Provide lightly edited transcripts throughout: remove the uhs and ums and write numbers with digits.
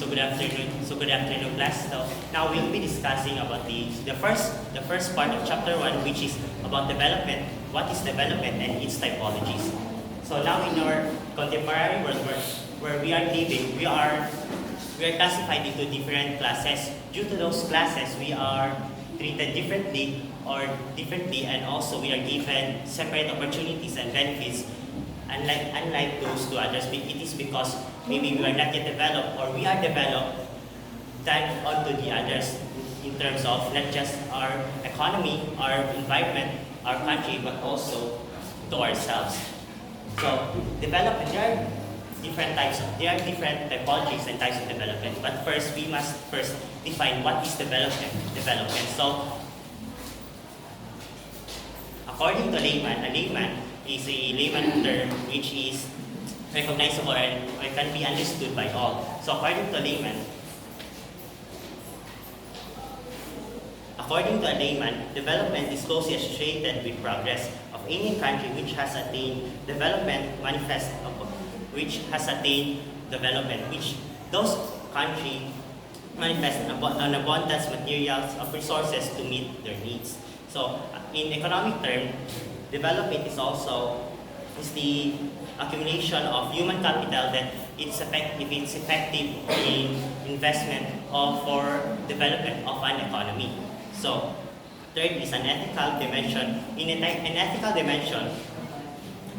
good afternoon. Good afternoon, class. So now we'll be discussing about the first part of chapter 1, which is about development. What is development and its typologies? So now in our contemporary world where we are living, we are classified into different classes. Due to those classes, we are treated differently, and also we are given separate opportunities and benefits. Unlike those two others, it is because maybe we are not yet developed or we are developed than onto the others in terms of not just our economy, our environment, our country, but also to ourselves. So development, there are different typologies and types of development. But first, we must first define what is development. So according to layman, a layman is a layman term which is recognizable and can be understood by all. So according to a layman, development is closely associated with progress of any country which has attained development, which those countries manifest an abundance materials of resources to meet their needs. So in economic terms, development is the accumulation of human capital that it's effective in investment for development of an economy. So third is an ethical dimension. In an ethical dimension,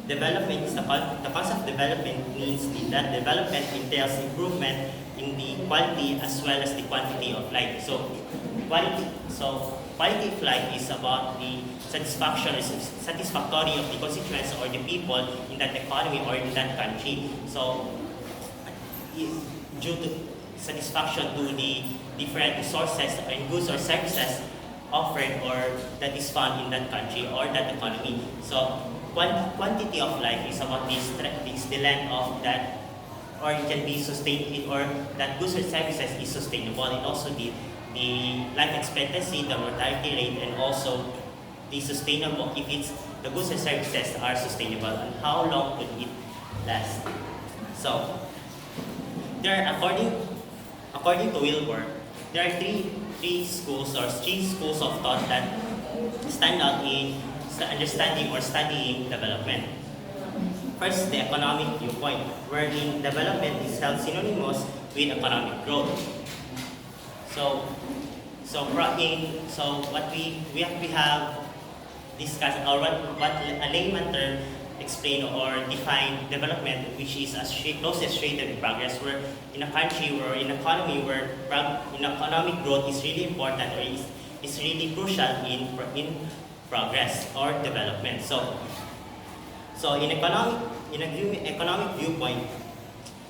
development is the concept of development means that development entails improvement in the quality as well as the quantity of life. So quality of life is about the satisfactory of the constituents or the people in that economy or in that country. So due to satisfaction to the different resources and goods or services offered or that is found in that country or that economy. So quantity of life is about the length of that, or it can be sustained, or that goods or services is sustainable, and also the life expectancy, the mortality rate, and also the sustainable, if it's the goods and services are sustainable, and how long could it last. So according to Wilbur, there are three schools of thought that stand out in understanding or studying development. First, the economic viewpoint, wherein development is held synonymous with economic growth. So what we have discussed, or what a layman term explain or define development, which is closely associated with progress, where in a country or in an economy where economic growth is really important or is really crucial in progress or development. So in economic viewpoint,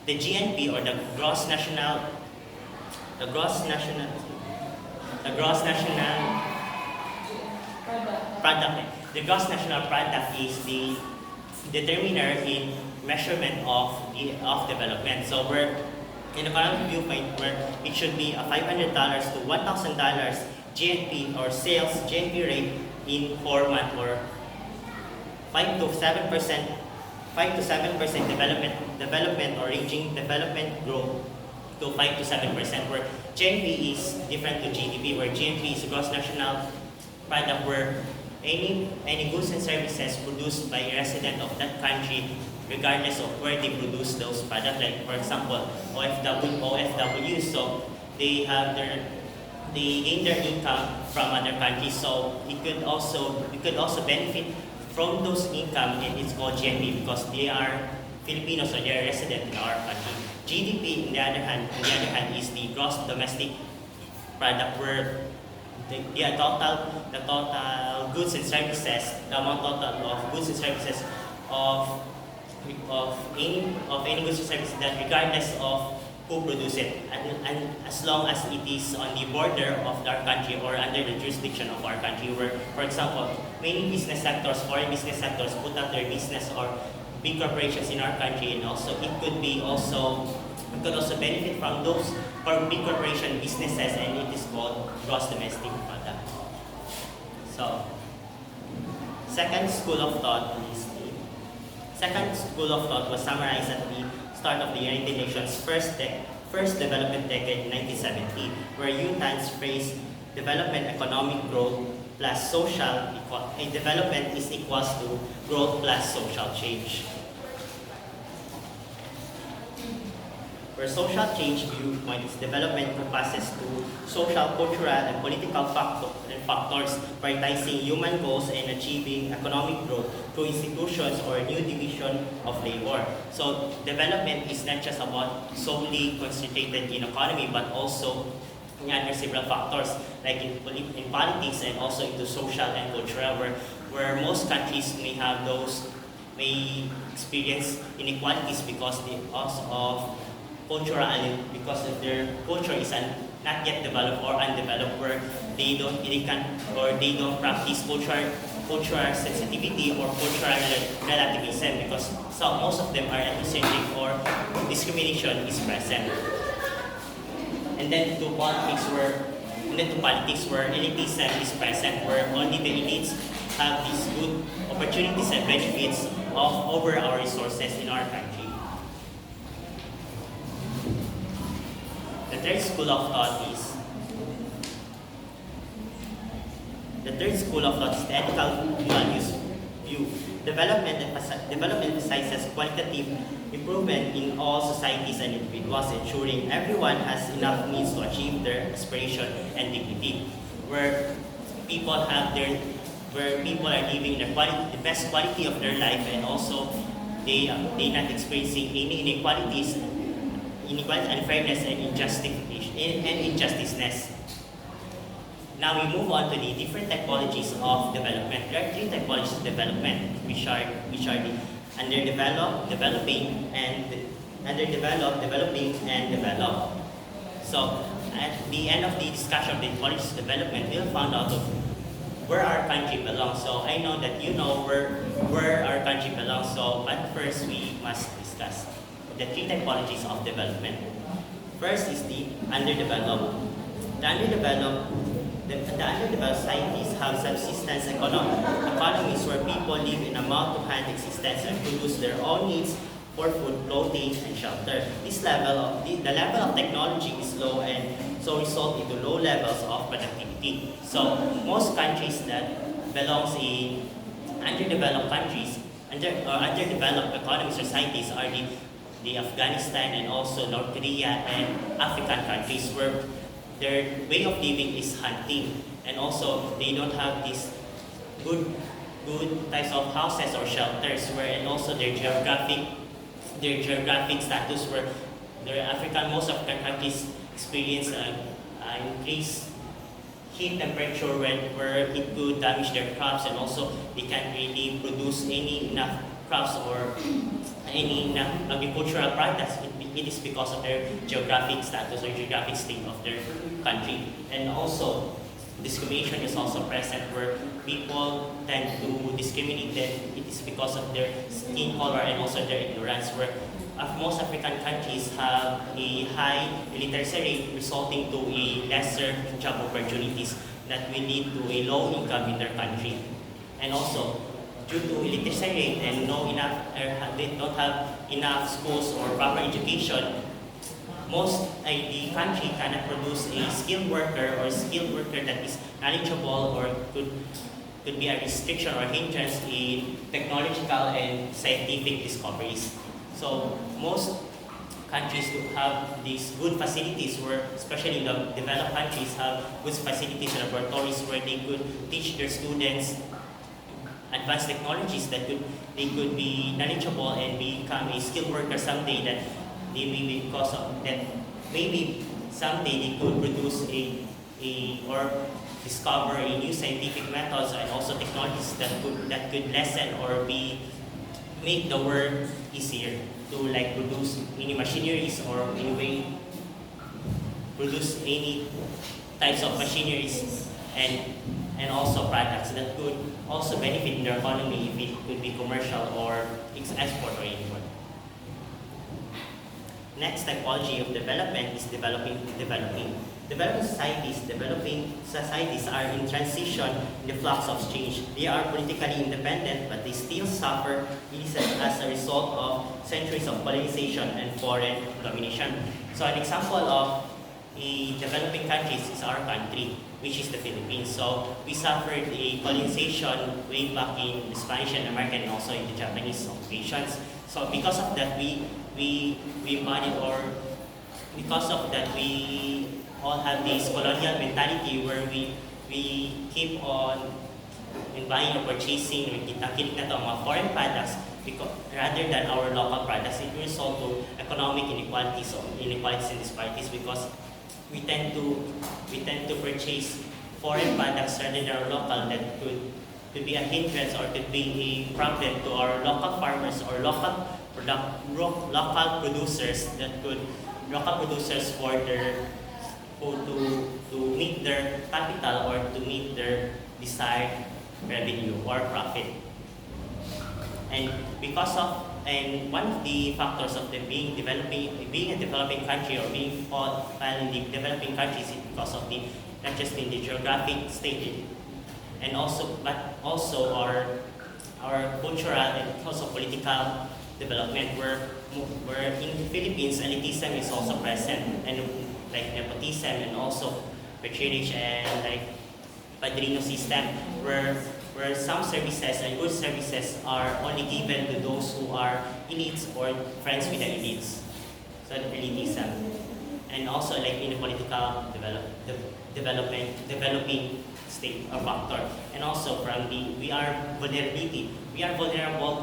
the GNP, or the gross national product is the determiner in measurement of development. So we're in economic viewpoint where it should be a $500 to $1,000 GNP or sales GNP rate in 4 months, or 5 to 7% development, or ranging development growth to 5 to 7%, where GNP is different to GDP, where GNP is gross national product, where any goods and services produced by a resident of that country, regardless of where they produce those products. Like for example, OFW, so they gain their income from other countries. So you could also benefit from those income, and it's called GNP because they are Filipinos or they are resident in our country. GDP, on the other hand, is the gross domestic product, where the total goods and services, the amount total of goods and services of any goods and services, that regardless of who produce it, and as long as it is on the border of our country or under the jurisdiction of our country, where, for example, many business sectors, foreign business sectors, put up their business or big corporations in our country, and also it could also benefit from those big corporation businesses, and it is called gross domestic product. So, second school of thought was summarized at the start of the United Nations first first development decade in 1970, where UTAN's phrase development economic growth plus development is equals to growth plus social change. Where social change viewpoint is development encompasses to social, cultural, and political factors prioritizing human goals and achieving economic growth through institutions or new division of labor. So development is not just about solely concentrated in economy, but also in other several factors like in politics and also into social and cultural, where most countries may experience inequalities because of cultural, because of their culture is not yet developed or undeveloped, where they don't practice cultural sensitivity or cultural relativism, because most of them are ethnocentric or discrimination is present. And then to politics where elitism is present, where only the elites have these good opportunities and benefits over our resources in our country. The third school of thought is the ethical values view. Development emphasizes qualitative improvement in all societies and individuals, ensuring everyone has enough means to achieve their aspiration and dignity. Where people are living the best quality of their life, and also they not experiencing any inequalities, unfairness, and injusticeness. Now we move on to the different typologies of development. There are three typologies of development, which are the underdeveloped, developing, and developed. So at the end of the discussion of the typologies of development, we'll find out of where our country belongs. So I know that you know where our country belongs. So but first we must discuss the three typologies of development. First is the underdeveloped. The underdeveloped societies have subsistence economies where people live in a mouth-to-hand existence and produce their own needs for food, clothing, and shelter. The level of technology is low, and so result into low levels of productivity. So most countries that belongs in underdeveloped countries, underdeveloped economic societies are the Afghanistan and also North Korea and African countries, where their way of living is hunting, and also they don't have these good types of houses or shelters, and also their geographic status, where most African countries experience increased heat temperature where it could damage their crops, and also they can't really produce enough crops or any agricultural products. It is because of their geographic status or geographic state of their country. And also, discrimination is also present, where people tend to discriminate them. It is because of their skin color and also their ignorance, where most African countries have a high illiteracy rate, resulting to a lesser job opportunities that will lead to a low income in their country. And also, due to illiteracy rate and they don't have enough schools or proper education, the country cannot produce a skilled worker that is knowledgeable or could be a restriction or hindrance in technological and scientific discoveries. So most countries do have these good facilities, where especially the developed countries have good facilities and laboratories where they could teach their students advanced technologies that they could be knowledgeable and become a skilled worker someday, that they maybe because of that maybe someday they could produce or discover a new scientific methods and also technologies that could lessen or make the work easier to produce any machineries or produce any types of machineries and also products that could also benefit in the economy if it could be commercial or export or import. Next typology of development is developing. Developing societies are in transition in the flux of change. They are politically independent, but they still suffer as a result of centuries of colonization and foreign domination. So an example of a developing countries is our country, which is the Philippines. So we suffered a colonization way back in the Spanish and American and also in the Japanese occupations. So because of that, we embodied, or because of that, we all have this colonial mentality where we keep on in buying or purchasing, kinik na to ang mga foreign products because, rather than our local products. It will result to economic inequalities and disparities because we tend to purchase foreign products rather than our local that could be a hindrance or could be a problem to our local farmers or local producers for their to meet their capital or to meet their desired revenue or profit. And one of the factors of being a developing country or being found in the developing countries is because of not just in the geographic state and but also our cultural and also political development where in the Philippines elitism is also present, and like nepotism and also patronage and like padrino system where some services and good services are only given to those who are elites or friends with the elites. So elitism. And also like in the political developing state or factor. And also we are vulnerable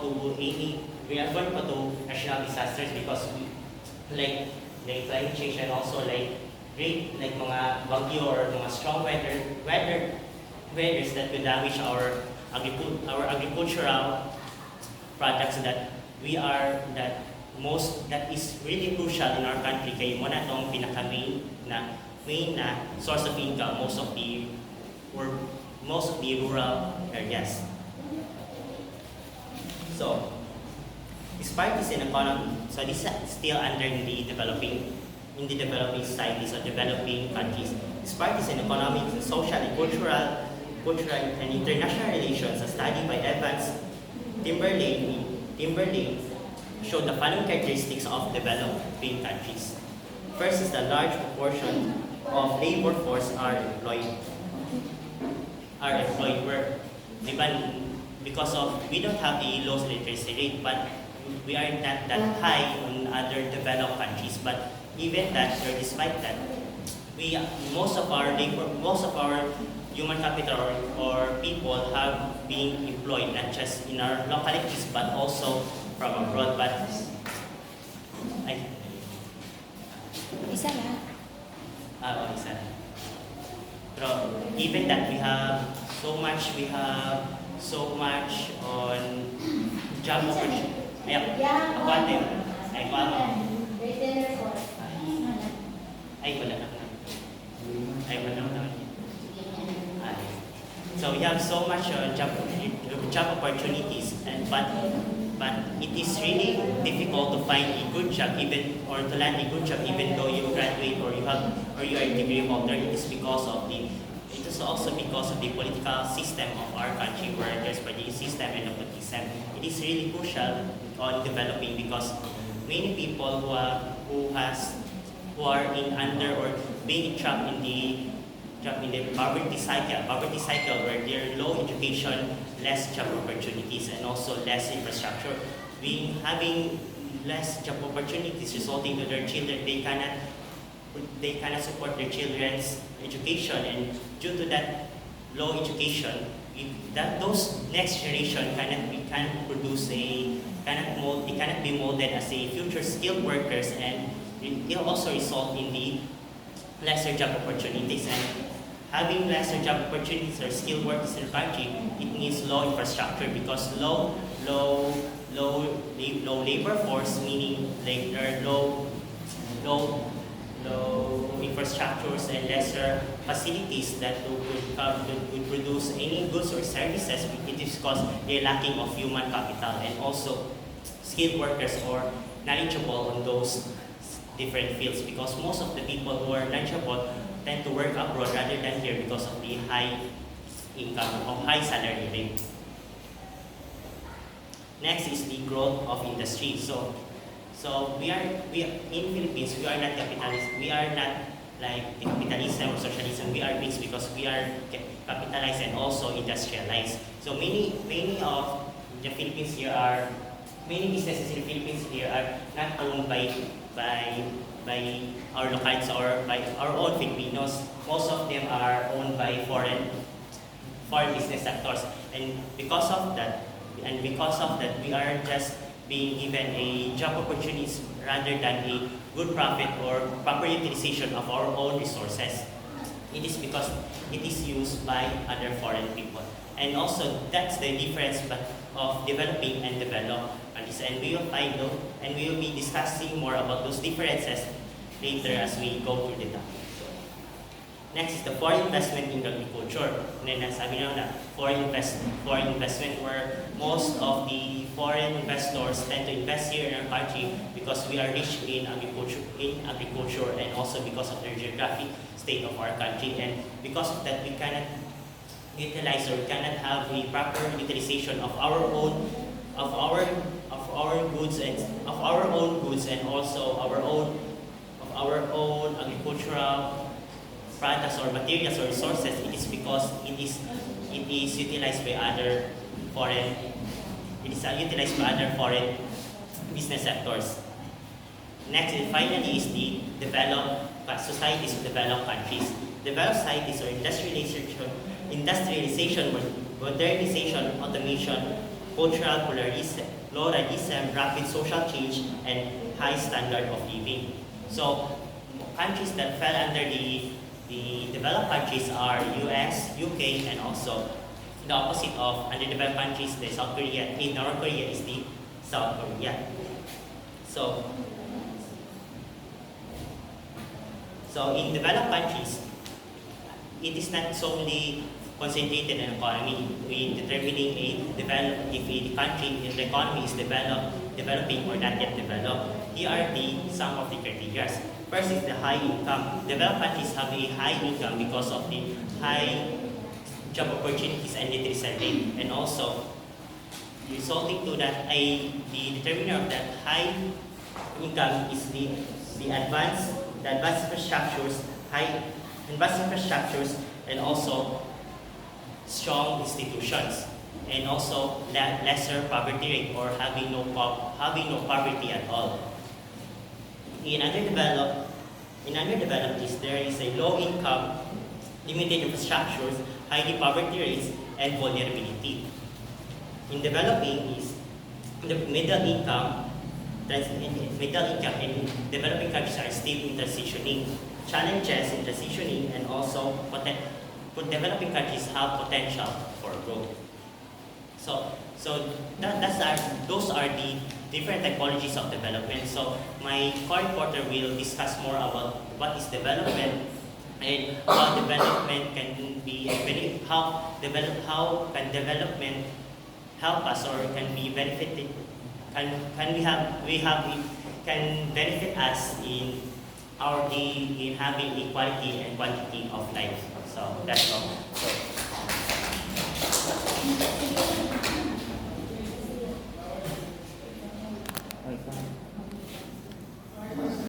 to national disasters because like climate change and also like great like mga bagyo or mga strong weathers that could damage our agricultural products that is really crucial in our country kay mo na tong main na source of income most of the rural areas. So despite this economy, so this is still under the developing societies or developing countries. Despite this economic, social, and cultural and international relations, a study by Evans Timberlake showed the following characteristics of developing countries. First is the large proportion of labor force are employed where because of we don't have the low literacy rate, but we are not that high on other developed countries. But even that, or despite that, most of our human capital or people have been employed not just in our localities but also from abroad. But Isa lang. isa. Pero even that we have so much on job opportunity. Ako ate. So we have so much job opportunities, but it is really difficult to find a good job or to land a good job even though you graduate or you are a degree holder. It is also because of the political system of our country where there's party system and nepotism. It is really crucial on developing because many people who are in under or being trapped in the poverty cycle where there are low education, less job opportunities, and also less infrastructure. Having less job opportunities resulting to their children, they cannot support their children's education, and due to that low education, those next generation cannot be molded as a future skilled workers, and it will also result in the lesser job opportunities. And having lesser job opportunities or skilled workers in the country, it needs low infrastructure because low labor force, meaning like there are low infrastructures and lesser facilities that would produce any goods or services. It is because they're lacking of human capital and also skilled workers or knowledgeable on those different fields, because most of the people who are knowledgeable tend to work abroad rather than here because of the high income or high salary rate. Next is the growth of industry. So So we in Philippines, we are not capitalist. We are not like capitalism or socialism. We are mixed because we are capitalized and also industrialized. So many of the Philippines here are many businesses in the Philippines here are not owned by our locals or by our own Filipinos. Most of them are owned by foreign business sectors, and because of that, we are just being given a job opportunities rather than a good profit or proper utilization of our own resources. It is because it is used by other foreign people. And also, that's the difference of developing and developed countries. And we will find out, and we will be discussing more about those differences later as we go through the topic. Next is the foreign investment in agriculture. And then nasabi na foreign investment where most of the foreign investors tend to invest here in our country because we are rich in agriculture and also because of the geographic state of our country, and because of that we cannot utilize or we cannot have a proper utilization of our own goods and also our own agricultural products or materials or resources. It is because it is utilized by other foreign business sectors. Next and finally is the developed societies of developed countries. Developed societies or industrialization, modernization, automation, cultural pluralism, rapid social change, and high standard of living. So countries that fell under the developed countries are US, UK, and also the opposite of underdeveloped countries, the South Korea. In North Korea is the South Korea. So in developed countries, it is not solely concentrated in economy. We determining if the economy is developing or not yet developed. Here are some of the criteria. First is the high income. Developed countries have a high income because of the high job opportunities and literacy rate, and also resulting to that, the determiner of that high income is the advanced infrastructures, and also strong institutions, and also lesser poverty rate or having no poverty at all. In underdeveloped there is a low income, limited infrastructures, high poverty rates, and vulnerability. In developing is the middle income in developing countries are still in transitioning. Challenges in transitioning, and also developing countries have potential for growth. Those are the different typologies of development. So my co-reporter will discuss more about what is development and how development can be how can development help us or can be benefited can benefit us in having equality and quality of life. So that's all. So.